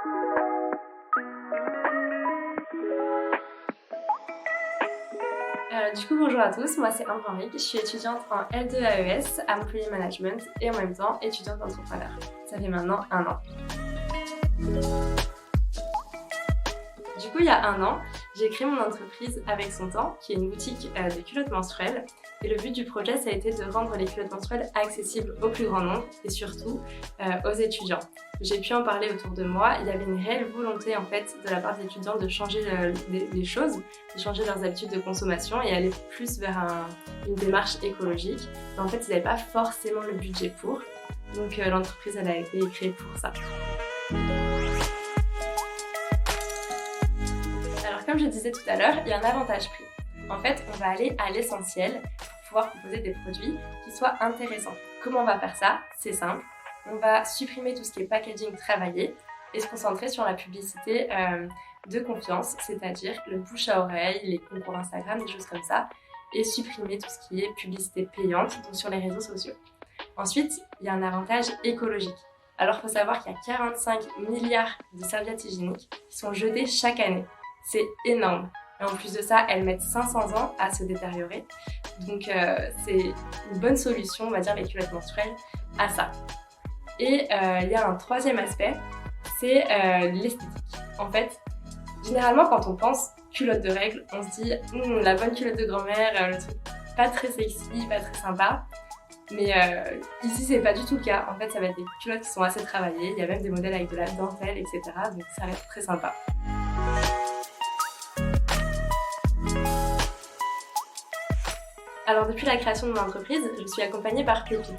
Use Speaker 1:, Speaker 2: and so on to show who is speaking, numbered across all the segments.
Speaker 1: Du coup, bonjour à tous, moi c'est Ambre Henrique, je suis étudiante en L2 AES, Employee Management, et en même temps étudiante d'entrepreneur. Ça fait maintenant 1 an. Du coup, il y a 1 an, j'ai créé mon entreprise Avec son temps, qui est une boutique de culottes menstruelles. Et le but du projet, ça a été de rendre les culottes menstruelles accessibles au plus grand nombre et surtout aux étudiants. J'ai pu en parler autour de moi. Il y avait une réelle volonté en fait de la part des étudiants de changer les choses, de changer leurs habitudes de consommation et aller plus vers une démarche écologique. Mais en fait, ils n'avaient pas forcément le budget pour. Donc l'entreprise, elle a été créée pour ça. Alors comme je disais tout à l'heure, il y a un avantage prix. En fait, on va aller à l'essentiel pour pouvoir proposer des produits qui soient intéressants. Comment on va faire ça? C'est simple. On va supprimer tout ce qui est packaging travaillé et se concentrer sur la publicité de confiance, c'est-à-dire le bouche à oreille, les concours Instagram, des choses comme ça, et supprimer tout ce qui est publicité payante, donc sur les réseaux sociaux. Ensuite, il y a un avantage écologique. Alors, il faut savoir qu'il y a 45 milliards de serviettes hygiéniques qui sont jetées chaque année. C'est énorme. Et en plus de ça, elles mettent 500 ans à se détériorer. Donc, c'est une bonne solution, on va dire, les culottes menstruelles, à ça. Et il y a un troisième aspect, c'est l'esthétique. En fait, généralement, quand on pense culotte de règles, on se dit la bonne culotte de grand-mère, le truc pas très sexy, pas très sympa. Mais ici, c'est pas du tout le cas. En fait, ça va être des culottes qui sont assez travaillées. Il y a même des modèles avec de la dentelle, etc. Donc, ça reste très sympa. Alors, depuis la création de mon entreprise, je suis accompagnée par Pépite.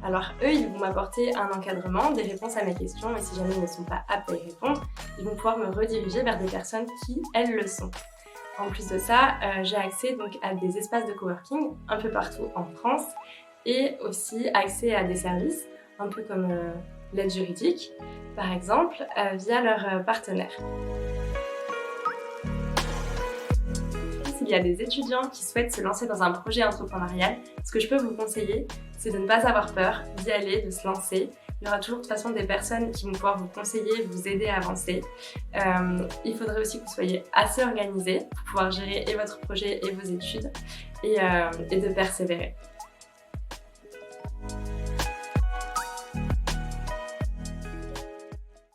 Speaker 1: Alors eux, ils vont m'apporter un encadrement, des réponses à mes questions et si jamais ils ne sont pas aptes à y répondre, ils vont pouvoir me rediriger vers des personnes qui, elles, le sont. En plus de ça, j'ai accès donc à des espaces de coworking un peu partout en France et aussi accès à des services, un peu comme l'aide juridique, par exemple, via leurs partenaires. S'il y a des étudiants qui souhaitent se lancer dans un projet entrepreneurial, ce que je peux vous conseiller, c'est de ne pas avoir peur, d'y aller, de se lancer. Il y aura toujours de toute façon des personnes qui vont pouvoir vous conseiller, vous aider à avancer. Il faudrait aussi que vous soyez assez organisé pour pouvoir gérer et votre projet et vos études et de persévérer.